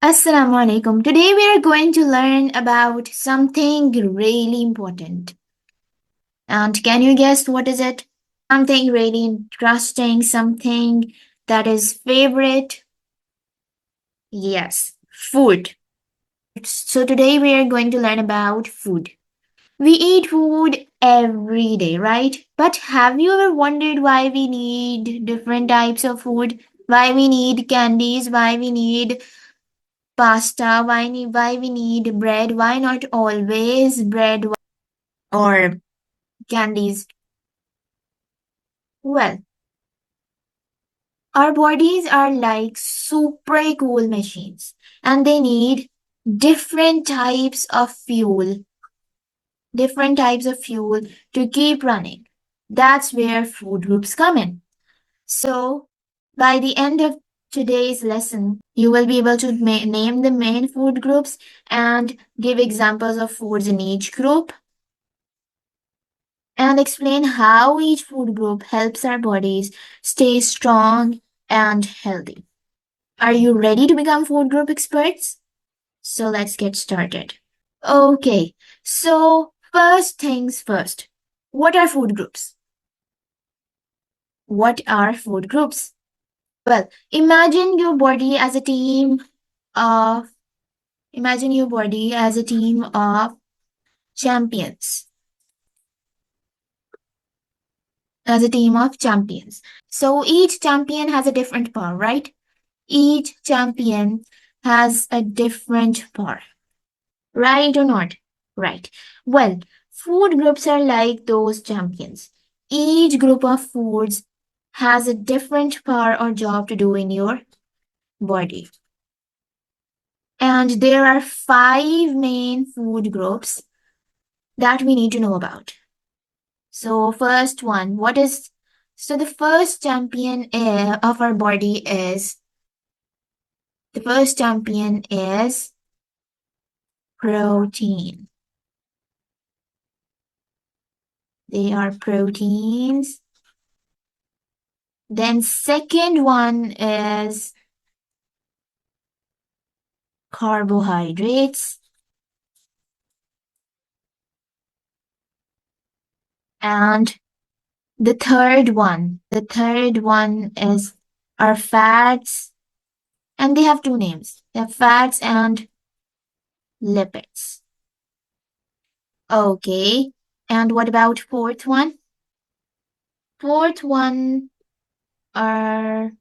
Assalamu alaikum. Today we are going to learn about something really important. And can you guess what is it? Something really interesting, something that is favorite. Yes, food. So today we are going to learn about food. We eat food every day, right? But have you ever wondered why we need different types of food? Why we need candies? Why we need pasta? Why we need bread? Why not always bread or candies? Well, our bodies are like super cool machines and they need different types of fuel, different types of fuel to keep running. That's where food groups come in. So, by the end of today's lesson, you will be able to name the main food groups and give examples of foods in each group and explain how each food group helps our bodies stay strong and healthy. Are you ready to become food group experts? So let's get started. Okay, so first things first. What are food groups? What are food groups? Well, of imagine your body as a team of champions. As a team of champions. So each champion has a different power, right? Each champion has a different power. Right or not? Right. Well, food groups are like those champions. Each group of foods has a different power or job to do in your body. And there are five main food groups that we need to know about. So, first one, so the first champion of our body is, the first champion is protein. They are proteins. Then second one is carbohydrates. And the third one is our fats. And they have two names. They have fats and lipids. Okay. And what about fourth one? Fourth one are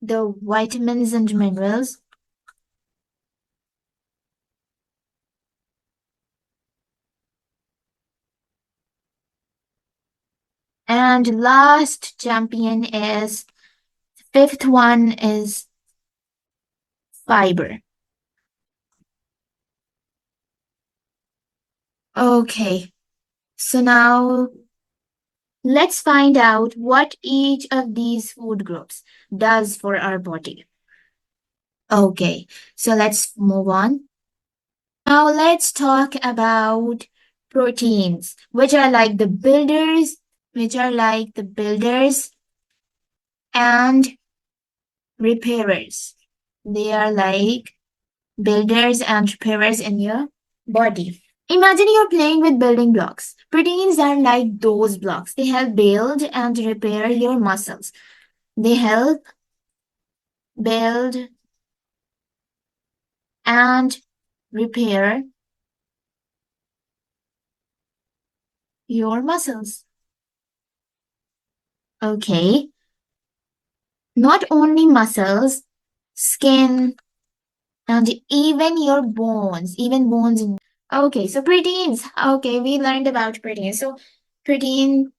the vitamins and minerals. And last champion is, fifth one is fiber. Okay, so now let's find out what each of these food groups does for our body. Okay, so let's move on. Now let's talk about proteins, which are like the builders and repairers. They are like builders and repairers in your body. Imagine you're playing with building blocks. Proteins are like those blocks. They help build and repair your muscles. They help build and repair your muscles. Okay. Not only muscles, skin, and even bones. Okay, so proteins. Okay, we learned about proteins. So protein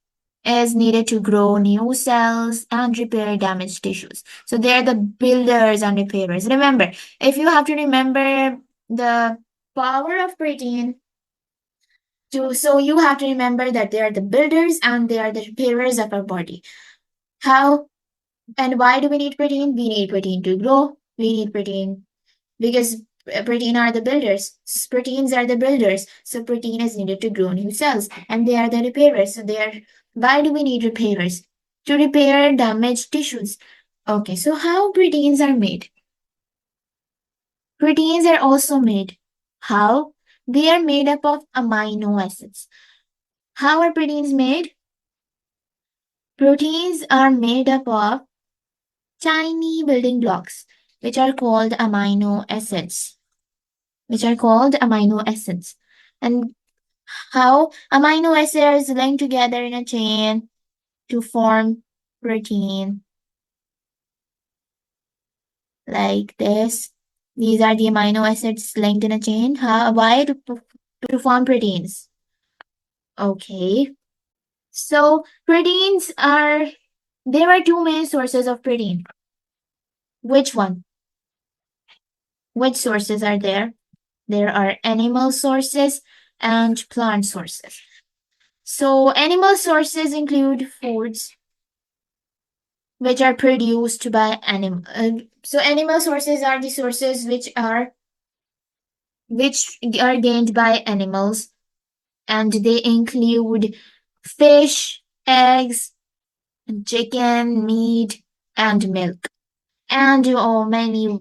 is needed to grow new cells and repair damaged tissues. So they're the builders and repairers. Remember, if you have to remember the power of protein, so you have to remember that they are the builders and they are the repairers of our body. How and why do we need protein? We need protein to grow. We need protein because protein are the builders. Proteins are the builders. So protein is needed to grow new cells and they are the repairers. So they are, why do we need repairers? To repair damaged tissues. Okay, so how proteins are made? Proteins are also made. How? They are made up of amino acids. How are proteins made? Proteins are made up of tiny building blocks, which are called amino acids. Which are called amino acids. And how amino acids link together in a chain to form protein like this. These are the amino acids linked in a chain. How, why? To form proteins. Okay. So proteins are, there are two main sources of protein. Which one? Which sources are there? There are animal sources and plant sources. So animal sources include foods which are produced by animal. So animal sources are the sources which are gained by animals, and they include fish, eggs, chicken, meat, and milk, and many,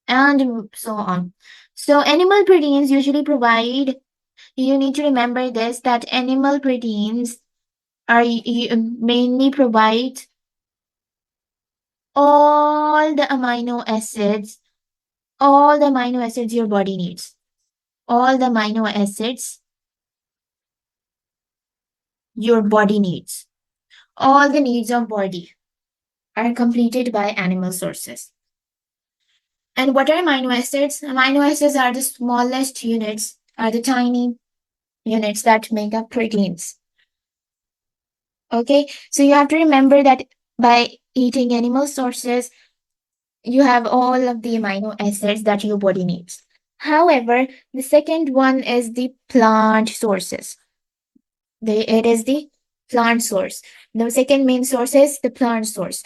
and so on. So animal proteins usually provide. You need to remember this, that animal proteins are mainly provide all the amino acids, all the amino acids your body needs. All the amino acids your body needs. All the needs of body are completed by animal sources. And what are amino acids? Amino acids are the smallest units, are the tiny units that make up proteins. Okay, so you have to remember that by eating animal sources, you have all of the amino acids that your body needs. However, the second one is the plant sources. It is the plant source. The second main source is the plant source.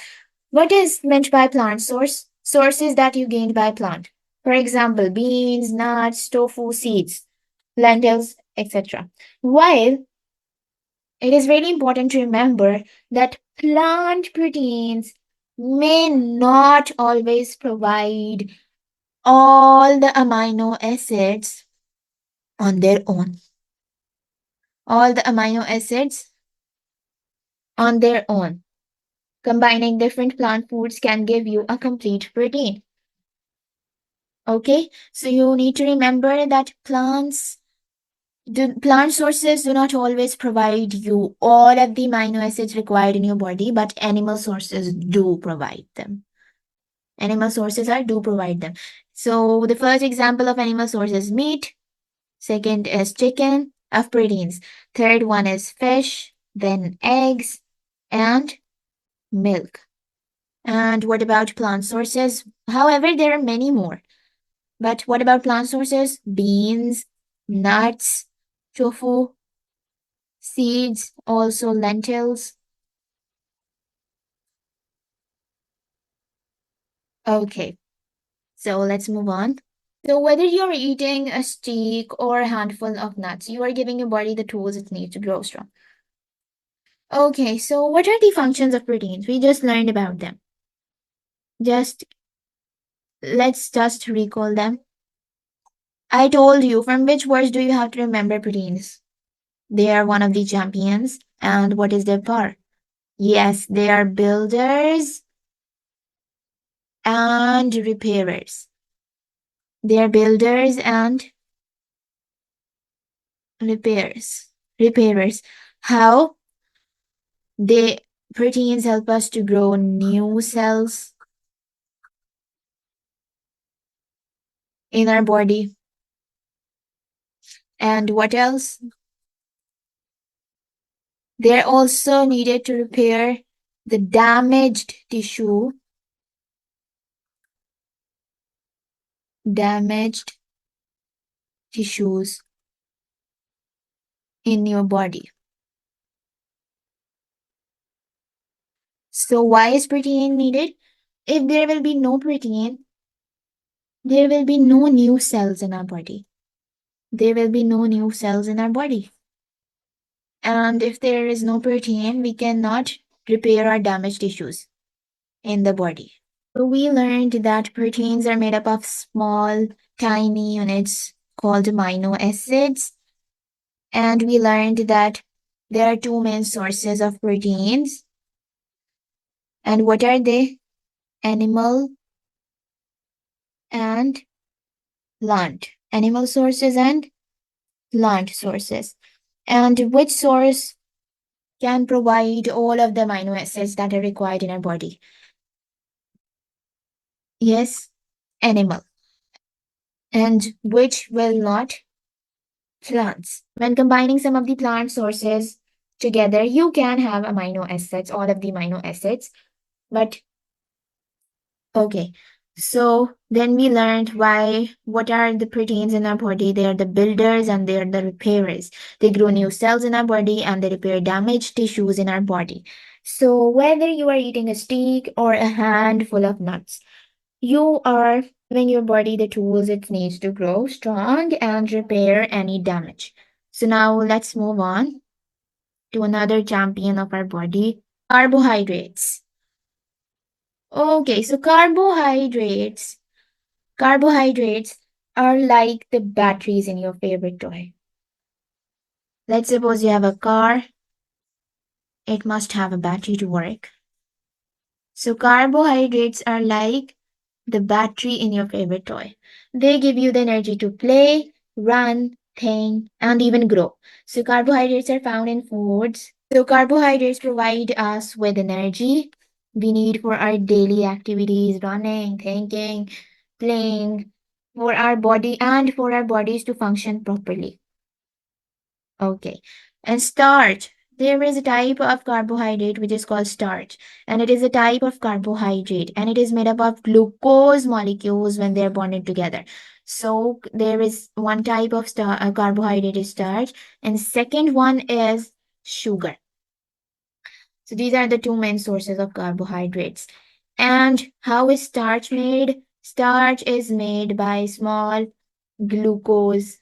What is meant by plant source? Sources that you gained by plant. For example, beans, nuts, tofu, seeds, lentils, etc. While it is very important to remember that plant proteins may not always provide all the amino acids on their own. All the amino acids on their own. Combining different plant foods can give you a complete protein. Okay, so you need to remember that the plant sources do not always provide you all of the amino acids required in your body, but animal sources do provide them. Animal sources do provide them. So the first example of animal source is meat. Second is chicken of proteins. Third one is fish, then eggs and milk. And what about plant sources? However, there are many more. But what about plant sources? Beans, nuts, tofu, seeds, also lentils. Okay, so let's move on. So whether you're eating a steak or a handful of nuts, you are giving your body the tools it needs to grow strong. Okay, so what are the functions of proteins? We just learned about them. Let's just recall them. I told you, from which words do you have to remember proteins? They are one of the champions. And what is their power? Yes, they are builders and repairers. They are builders and repairers. How? They Proteins help us to grow new cells in our body. And what else? They're also needed to repair the damaged tissues in your body. So why is protein needed? If there will be no protein, there will be no new cells in our body. There will be no new cells in our body. And if there is no protein, we cannot repair our damaged tissues in the body. So we learned that proteins are made up of small, tiny units called amino acids. And we learned that there are two main sources of proteins. And what are they? Animal and plant. Animal sources and plant sources. And which source can provide all of the amino acids that are required in our body? Yes, animal. And which will not? Plants. When combining some of the plant sources together, you can have amino acids, all of the amino acids. But okay, so then we learned what are the proteins in our body? They are the builders and they are the repairers. They grow new cells in our body and they repair damaged tissues in our body. So whether you are eating a steak or a handful of nuts, you are giving your body the tools it needs to grow strong and repair any damage. So now let's move on to another champion of our body, carbohydrates. Okay, so carbohydrates are like the batteries in your favorite toy. Let's suppose you have a car, it must have a battery to work. So carbohydrates are like the battery in your favorite toy. They give you the energy to play, run, think, and even grow. So carbohydrates are found in foods. So carbohydrates provide us with energy we need for our daily activities, running, thinking, playing, for our body and for our bodies to function properly. Okay. And starch. There is a type of carbohydrate which is called starch, and it is a type of carbohydrate, and it is made up of glucose molecules when they are bonded together. So there is one type of carbohydrate is starch, and second one is sugar. So these are the two main sources of carbohydrates. And how is starch made? Starch is made by small glucose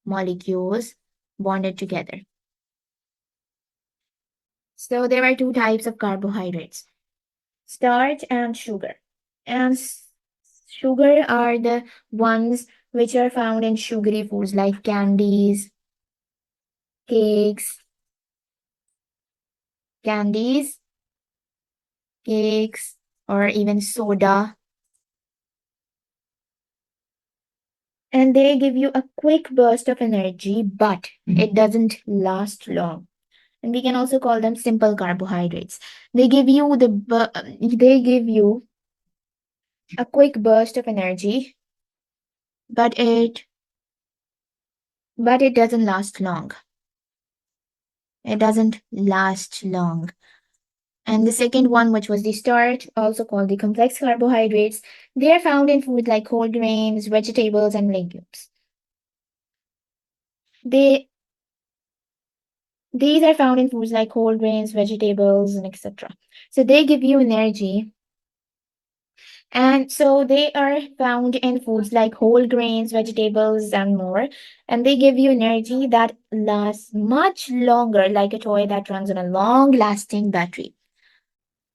molecules bonded together. So there are two types of carbohydrates, starch and sugar. And sugar are the ones which are found in sugary foods like candies, cakes, candies, cakes, or even soda. And they give you a quick burst of energy, but it doesn't last long. And we can also call them simple carbohydrates. They give you a quick burst of energy, but it doesn't last long. It doesn't last long. And the second one, which was the starch, also called the complex carbohydrates, they are found in food like whole grains, vegetables, and legumes. They these are found in foods like whole grains, vegetables, and etc. So they give you energy. And so they are found in foods like whole grains, vegetables, and more. And they give you energy that lasts much longer, like a toy that runs on a long lasting battery.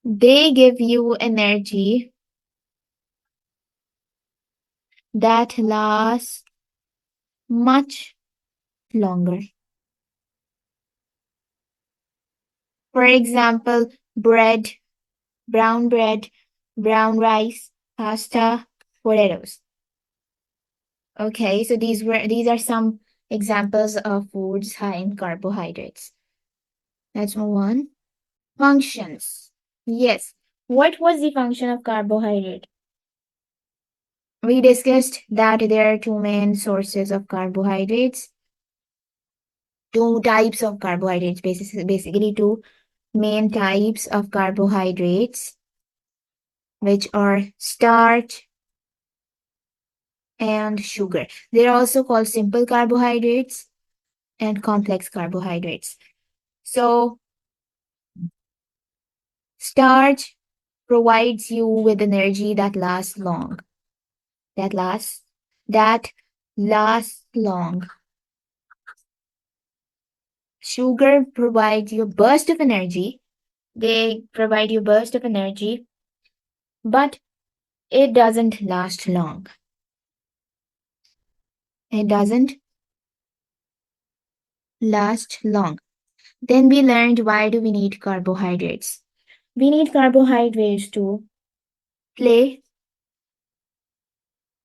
They give you energy that lasts much longer. For example, bread, brown rice, pasta, potatoes. Okay, so these are some examples of foods high in carbohydrates. Let's move on. Functions. Yes. What was the function of carbohydrate? We discussed that there are two main sources of carbohydrates, two types of carbohydrates, basically two main types of carbohydrates, which are starch and sugar. They're also called simple carbohydrates and complex carbohydrates. So, starch provides you with energy that lasts long. That lasts long. Sugar provides you a burst of energy. They provide you burst of energy, but it doesn't last long. It doesn't last long. Then we learned why do we need carbohydrates. We need carbohydrates to play,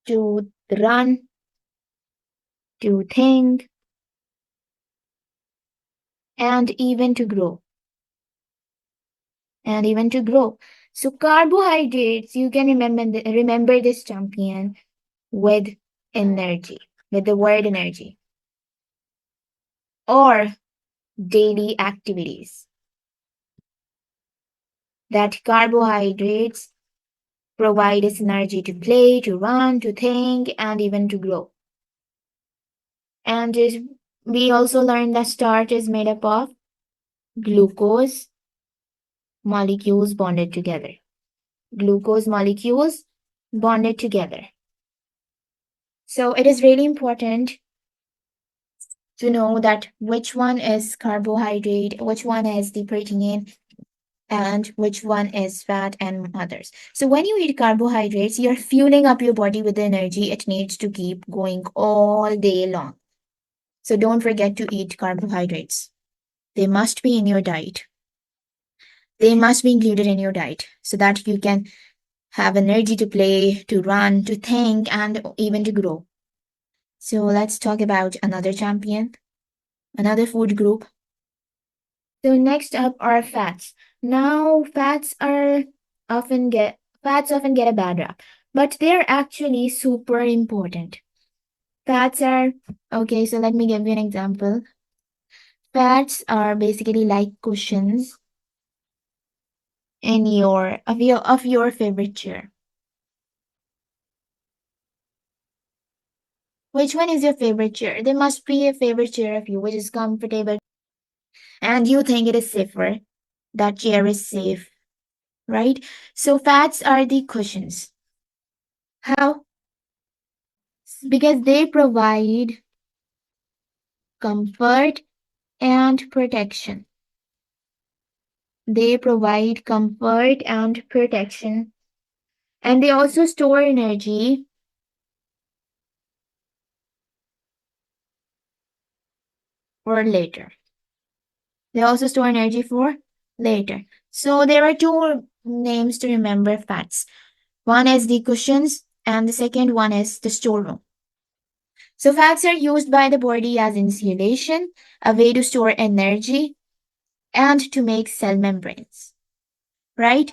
to run, to think, and even to grow. And even to grow. So carbohydrates, you can remember this champion with energy, with the word energy, or daily activities. That carbohydrates provide us energy to play, to run, to think, and even to grow. And we also learned that starch is made up of glucose molecules bonded together. Glucose molecules bonded together. So it is really important to know that which one is carbohydrate, which one is the protein, and which one is fat and others. So when you eat carbohydrates, you're fueling up your body with the energy it needs to keep going all day long. So don't forget to eat carbohydrates. They must be in your diet. They must be included in your diet so that you can have energy to play, to run, to think, and even to grow. So let's talk about another champion, another food group. So next up are fats. Now fats often get a bad rap, but they're actually super important. Fats are okay, so let me give you an example. Fats are basically like cushions in your favorite chair. Which one is your favorite chair? There must be a favorite chair of you which is comfortable and you think it is safer. That chair is safe, right? So fats are the cushions. How? Because they provide comfort and protection. They provide comfort and protection. And they also store energy for later. They also store energy for later. So there are two names to remember fats. One is the cushions, and the second one is the storeroom. So fats are used by the body as insulation, a way to store energy, and to make cell membranes. Right?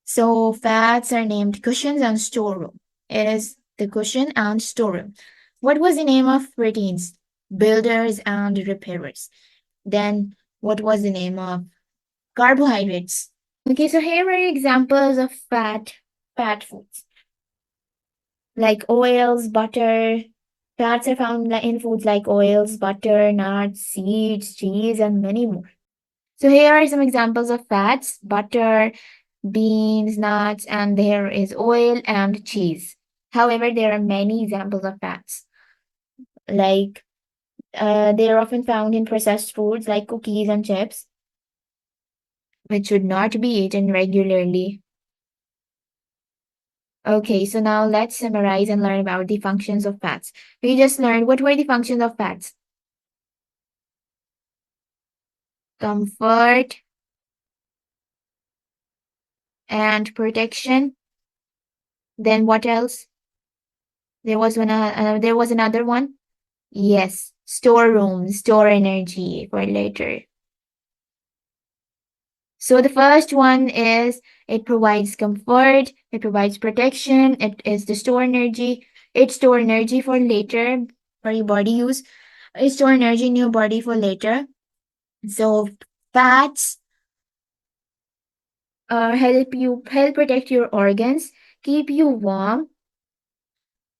So fats are named cushions and storeroom. It is the cushion and storeroom. What was the name of proteins? Builders and repairers. Then what was the name of carbohydrates? Okay, so here are examples of fat foods like oils, butter. Fats are found in foods like oils, butter, nuts, seeds, cheese, and many more. So here are some examples of fats: butter, beans, nuts, and there is oil and cheese. However, there are many examples of fats. Like they are often found in processed foods like cookies and chips, which should not be eaten regularly. Okay, so now let's summarize and learn about the functions of fats. We just learned what were the functions of fats? Comfort and protection. Then what else? There was another one. Yes, storeroom, store energy for later. So the first one is it provides comfort, it provides protection, it is to store energy, it store energy for later for your body use. It store energy in your body for later. So fats help protect your organs, keep you warm.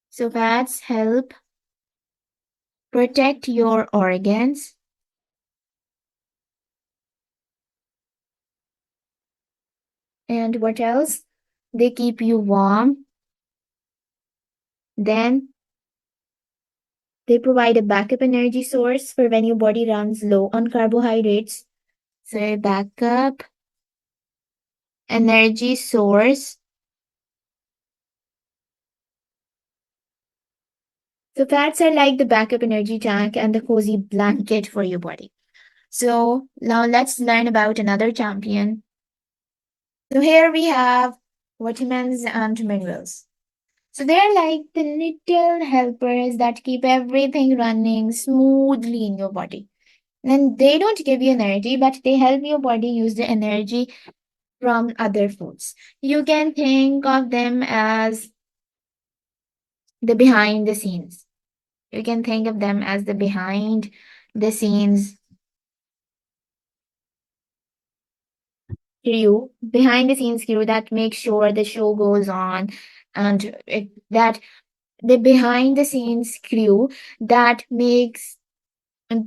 So fats help protect your organs. And what else? They keep you warm. Then they provide a backup energy source for when your body runs low on carbohydrates. So a backup energy source So fats are like the backup energy tank and the cozy blanket for your body. So now let's learn about another champion. So here we have vitamins and minerals. So they're like the little helpers that keep everything running smoothly in your body. And they don't give you energy, but they help your body use the energy from other foods. You can think of them as the behind the scenes. You can think of them as the behind the scenes behind the scenes crew that makes sure the show goes on, and that the behind the scenes crew that makes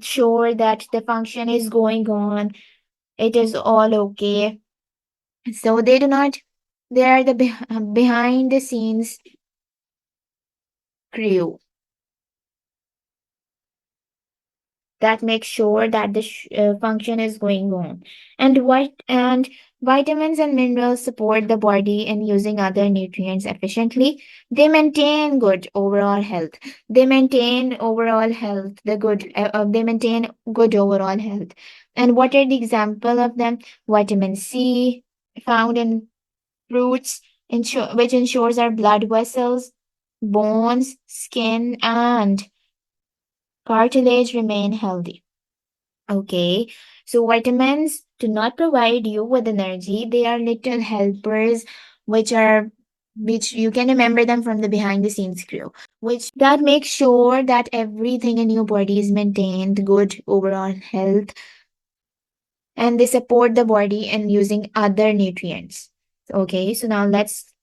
sure that the function is going on, it is all okay. So they do not, they are the behind the scenes crew that makes sure that the function is going on. And vitamins and minerals support the body in using other nutrients efficiently. They maintain good overall health. They maintain overall health, they maintain good overall health. And what are the example of them? Vitamin C, found in fruits, which ensures our blood vessels, bones, skin, and cartilage remain healthy. Okay, so vitamins do not provide you with energy. They are little helpers, which are which you can remember them from the behind the scenes crew, which that makes sure that everything in your body is maintained, good overall health, and they support the body in using other nutrients. Okay, so now let's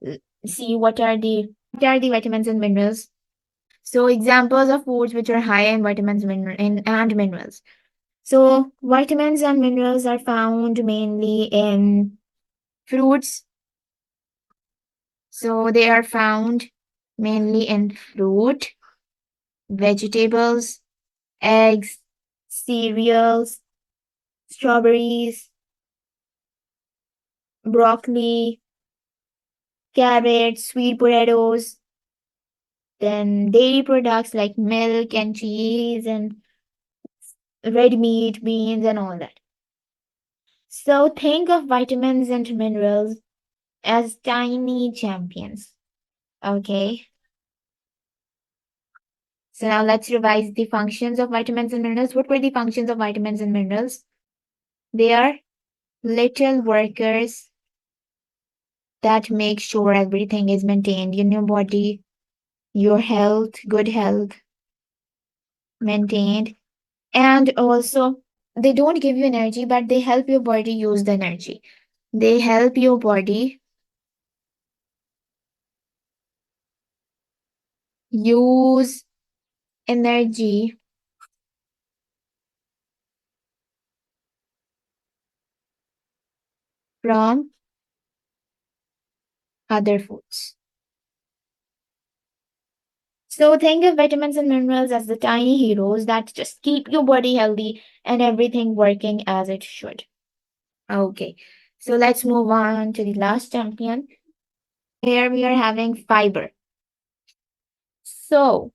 uh, see what are the vitamins and minerals. So examples of foods which are high in vitamins and minerals. So, vitamins and minerals are found mainly in fruits. So, they are found mainly in fruit, vegetables, eggs, cereals, strawberries, broccoli, carrots, sweet potatoes, then dairy products like milk and cheese and red meat, beans, and all that. So, think of vitamins and minerals as tiny champions. Okay. So now let's revise the functions of vitamins and minerals. What were the functions of vitamins and minerals? They are little workers that make sure everything is maintained in your body, your health, good health maintained. And also, they don't give you energy, but they help your body use the energy. They help your body use energy from other foods. So think of vitamins and minerals as the tiny heroes that just keep your body healthy and everything working as it should. Okay, so let's move on to the last champion. Here we are having fiber. So,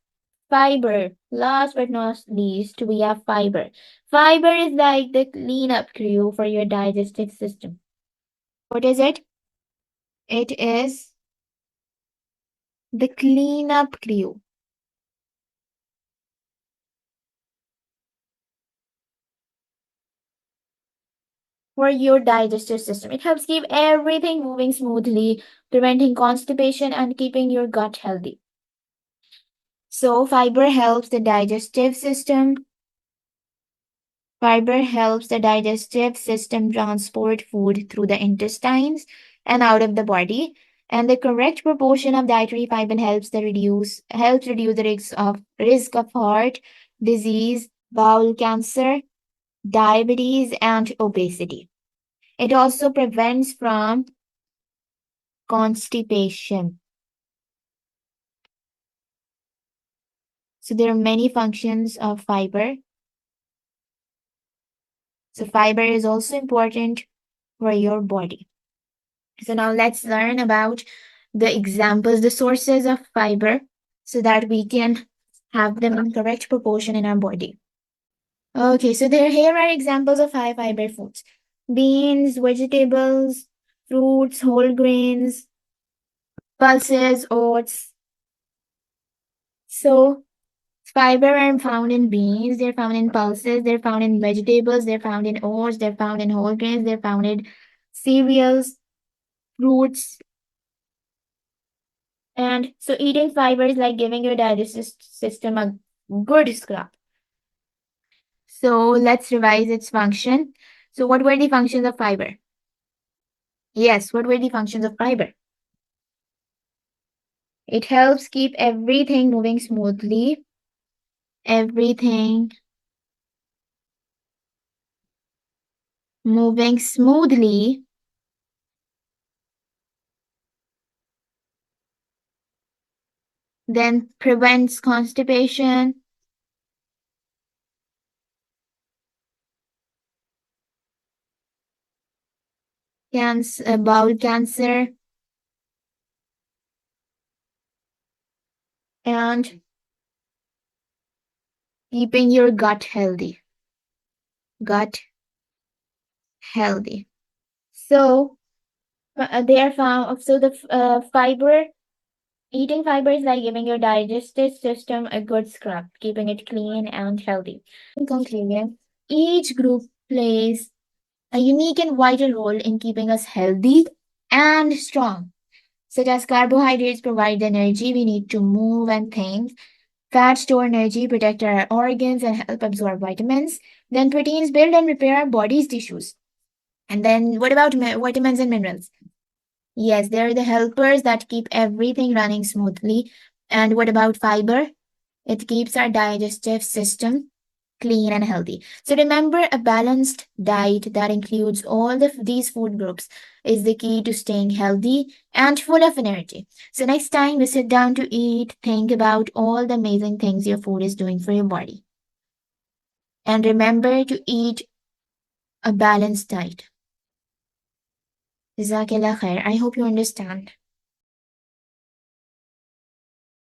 fiber, last but not least, we have fiber. Fiber is like the cleanup crew for your digestive system. What is it? It is the cleanup crew for your digestive system. It helps keep everything moving smoothly, preventing constipation and keeping your gut healthy. So, fiber helps the digestive system. Fiber helps the digestive system transport food through the intestines and out of the body. And the correct proportion of dietary fiber helps reduce the risk of heart disease, bowel cancer, diabetes, and obesity. It also prevents from constipation. So there are many functions of fiber. So fiber is also important for your body. So now let's learn about the examples, the sources of fiber, so that we can have them in correct proportion in our body. Okay, so here are examples of high fiber foods: beans, vegetables, fruits, whole grains, pulses, oats. So fiber are found in beans, they're found in pulses, they're found in vegetables, they're found in oats, they're found in whole grains, they're found in cereals, fruits. And so eating fiber is like giving your digestive system a good scrub. So let's revise its function. So what were the functions of fiber? Yes, what were the functions of fiber? It helps keep everything moving smoothly. Everything moving smoothly. Then prevents constipation. Bowel cancer. And keeping your gut healthy. Gut healthy. So they are found. So the fiber, eating fiber is like giving your digestive system a good scrub, keeping it clean and healthy. In conclusion, each group plays a unique and vital role in keeping us healthy and strong. Such as carbohydrates provide the energy we need to move and think. Fats store energy, protect our organs, and help absorb vitamins. Then proteins build and repair our body's tissues. And then what about vitamins and minerals? Yes, they're the helpers that keep everything running smoothly. And what about fiber? It keeps our digestive system clean and healthy. So remember, a balanced diet that includes all these food groups is the key to staying healthy and full of energy. So next time we sit down to eat, think about all the amazing things your food is doing for your body. And remember to eat a balanced diet. Jazakallah khair. I hope you understand.